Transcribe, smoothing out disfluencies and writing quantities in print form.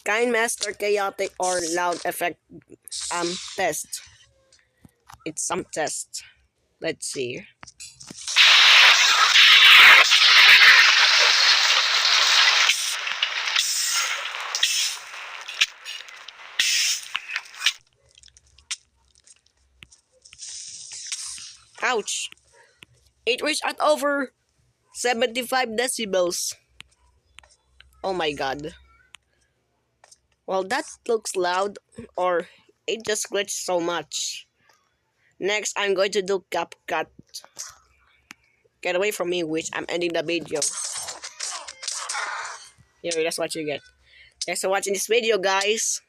Kinemaster chaotic or loud effect test. It's some test. Let's see. Ouch! It reached at over 75 decibels. Oh my god. Well, that looks loud, or it just glitched so much. Next, I'm going to do CapCut. Get away from me, which I'm ending the video. Here, that's what you get. Thanks for watching this video, guys.